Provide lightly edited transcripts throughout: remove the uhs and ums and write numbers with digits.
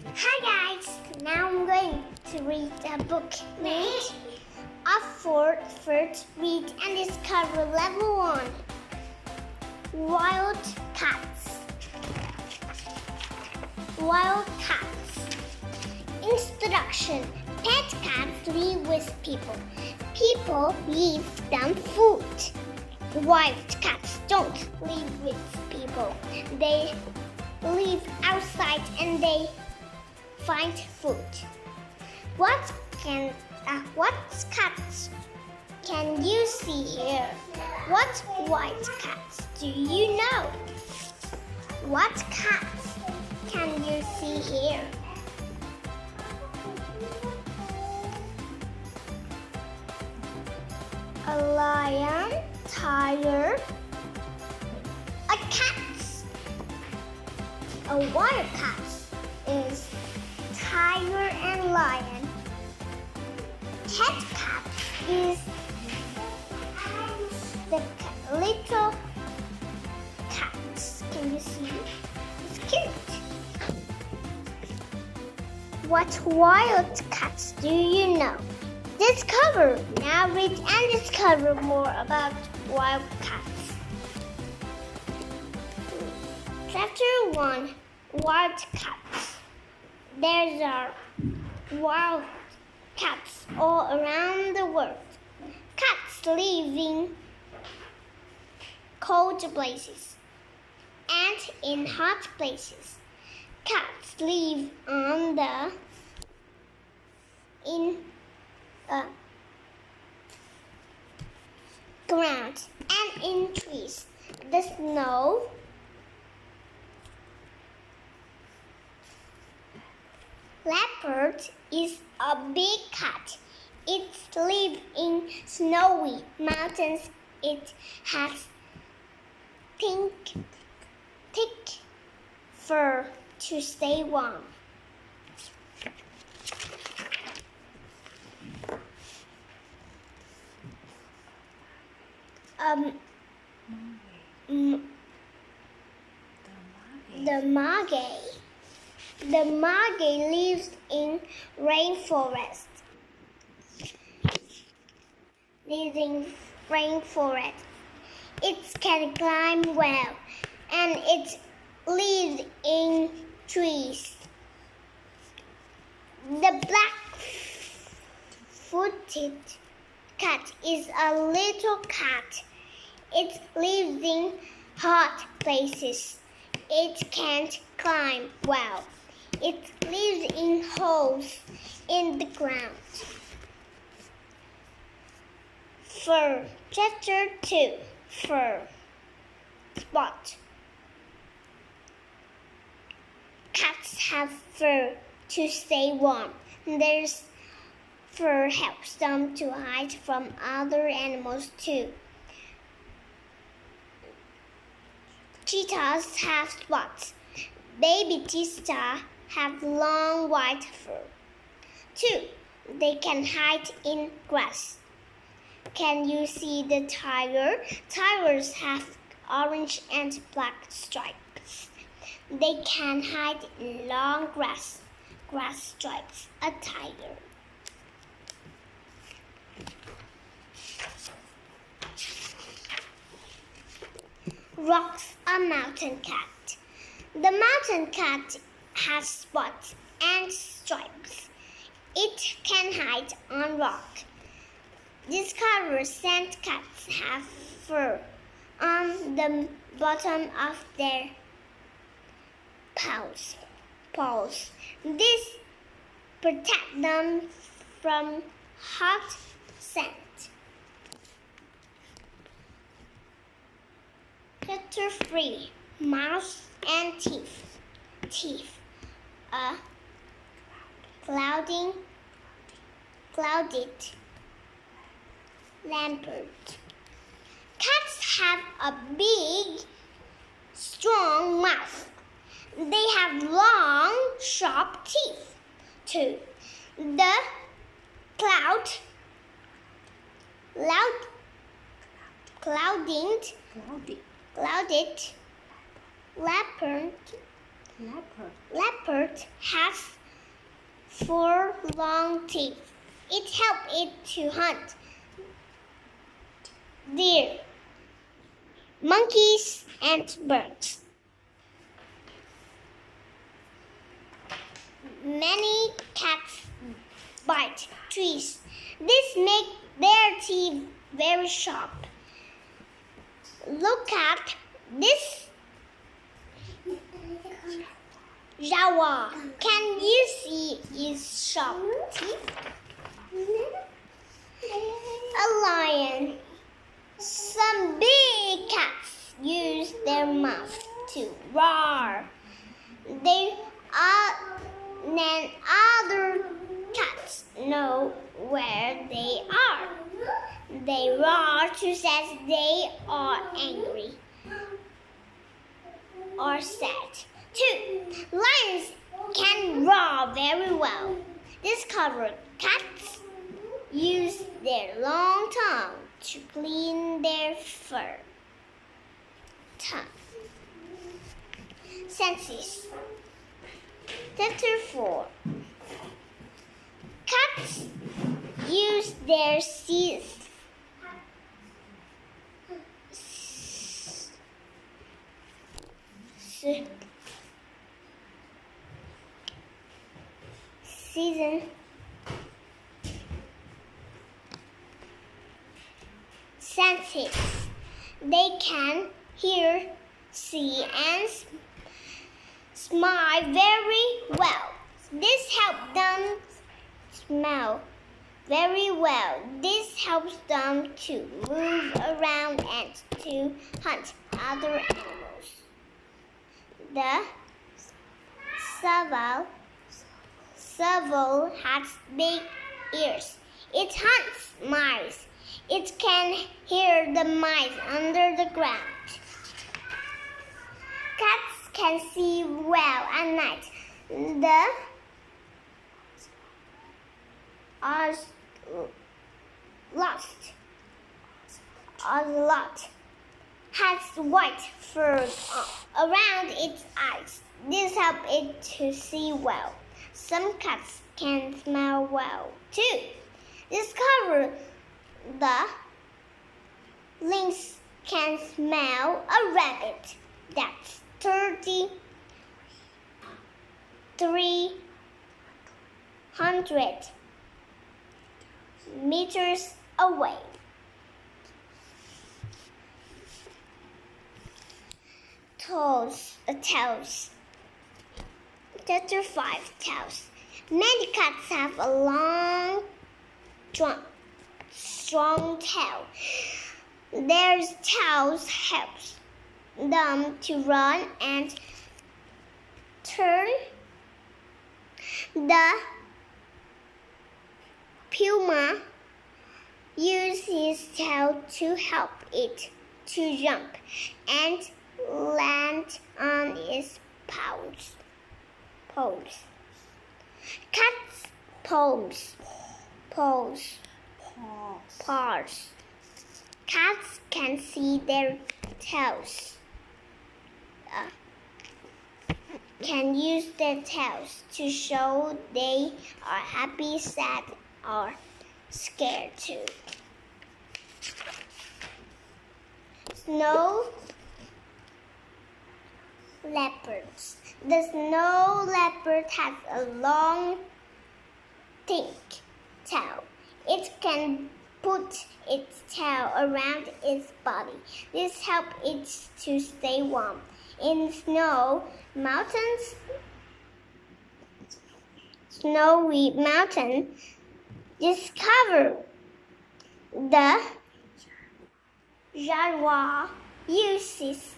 Hi guys, now I'm going to read a book named Up for First Read and Discover Level 1 Wild Cats. Wild Cats. Introduction. Pet cats live with people. People give them food. Wild cats don't live with people. They live outside and they find food. What cats can you see here? What white cats do you know? What cats can you see here? A lion, tiger, a cat. A wild cat is tiger and lion. Cat cat is the little cat. Can you see? It's cute. What wild cats do you know? Discover. Now read and discover more about wild cats. Chapter 1. Wild cats. There are wild cats all around the world. Cats live in cold places and in hot places. Cats live on the ground and in trees. The snow. Leopard is a big cat. It lives in snowy mountains. It has thick fur to stay warm. The margay lives in rainforest. It can climb well, and it lives in trees. The black-footed cat is a little cat. It lives in hot places. It can't climb well. It lives in holes in the ground. Fur. Chapter 2. Fur. Spot. Cats have fur to stay warm. Their fur helps them to hide from other animals too. Cheetahs have spots. Baby cheetahs have long white fur. 2. They can hide in grass. Can you see the tiger? Tigers have orange and black stripes. They can hide in long grass stripes. A tiger. Rocks. A mountain cat. The mountain cat has spots and stripes. It can hide on rock. Discover. Sand cats have fur on the bottom of their paws. This protects them from hot sand. Chapter 3. Mouth and teeth. A clouded leopard. Cats have a big, strong mouth. They have long, sharp teeth too. The clouded leopard Leopard has 4 long teeth. It helps it to hunt deer, monkeys, and birds. Many cats bite trees. This makes their teeth very sharp. Look at this jaguar. Can you see its sharp teeth? A lion. Some big cats use their mouth to roar. Then other cats know where they are. They roar to say they are angry or sad. 2. Lions can roar very well. Discovered cats use their long tongue to clean their fur. Senses. Chapter 4. Cats use their senses. They can hear, see, and smell very well. This helps them smell very well. This helps them to move around and to hunt other animals. The serval has big ears. It hunts mice. It can hear the mice under the ground. Cats can see well at night. The ocelot has white fur around its eyes. This helps it to see well. Some cats can smell well too. Discover the lynx can smell a rabbit that's 300 meters away. Tails. Chapter 5. Tails. Many cats have a long, strong tail. Their tails helps them to run and turn. The puma uses his tail to help it to jump and land on its paws. Cats' paws. Cats can see their tails. Can use their tails to show they are happy, sad, or scared too. Snow leopards. The snow leopard has a long, thick tail. It can put its tail around its body. This helps it to stay warm. In snowy mountain, discover the jaguar uses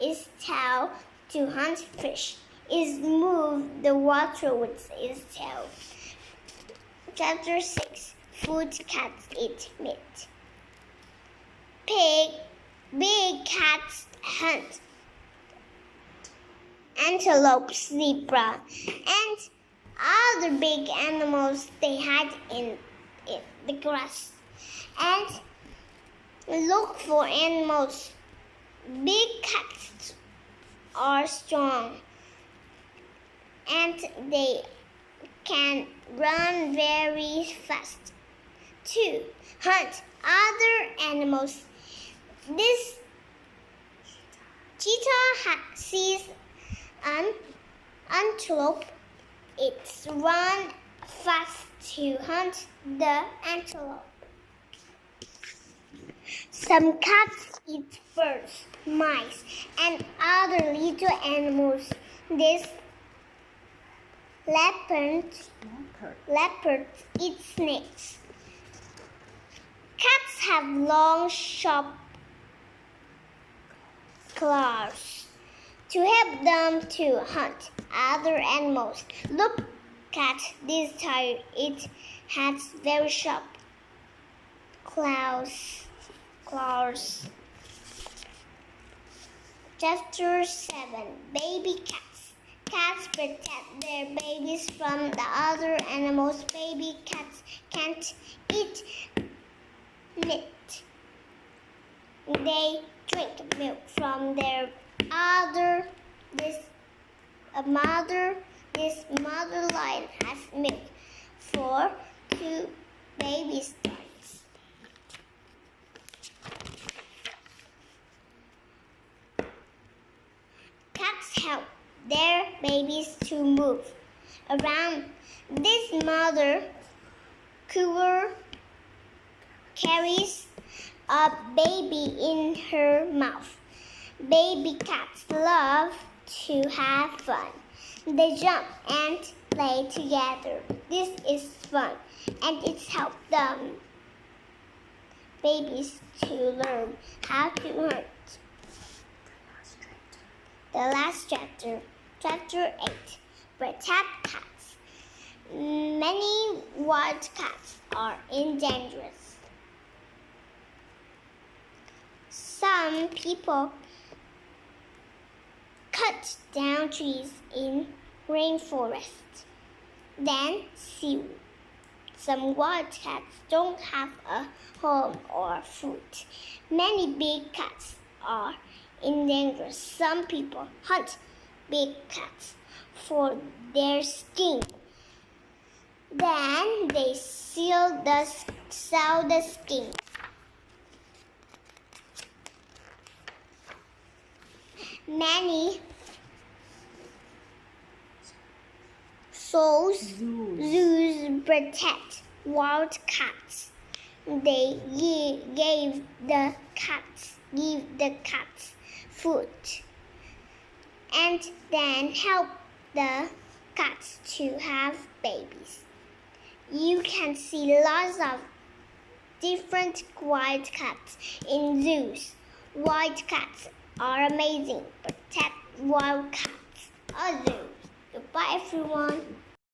its tail to hunt fish. It moves the water with its tail. Chapter 6. Food cats eat meat. Big cats hunt antelope, zebra, and other big animals. They hide in the grass and look for animals. Big cats are strong. and they can run very fast. 2. Hunt other animals. This cheetah sees an antelope. It runs fast to hunt the antelope. Some cats eat birds, mice, and other little animals. This leopard eats snakes. Cats have long, sharp claws to help them to hunt other animals. Look at this tiger. It has very sharp claws. Chapter 7. Baby cats. Cats protect their babies from the other animals. Baby cats can't eat meat. They drink milk from their mother. This mother lion has milk for 2 baby lions. Cats help their babies to move around. This mother cougar carries a baby in her mouth. Baby cats love to have fun. They jump and play together. This is fun, and it's helped them babies to learn how to hunt. The last chapter, Chapter 8. Protect cats. Many wild cats are endangered. Some people cut down trees in rainforest, then see some wild cats don't have a home or food. Many big cats are endangered. Some people hunt big cats for their skin. Then they sell the skin. Many zoos protect wild cats. They give the cats food and then help the cats to have babies. You can see lots of different wild cats in zoos. Wild cats are amazing. Protect wild cats. A zoo. Goodbye, everyone.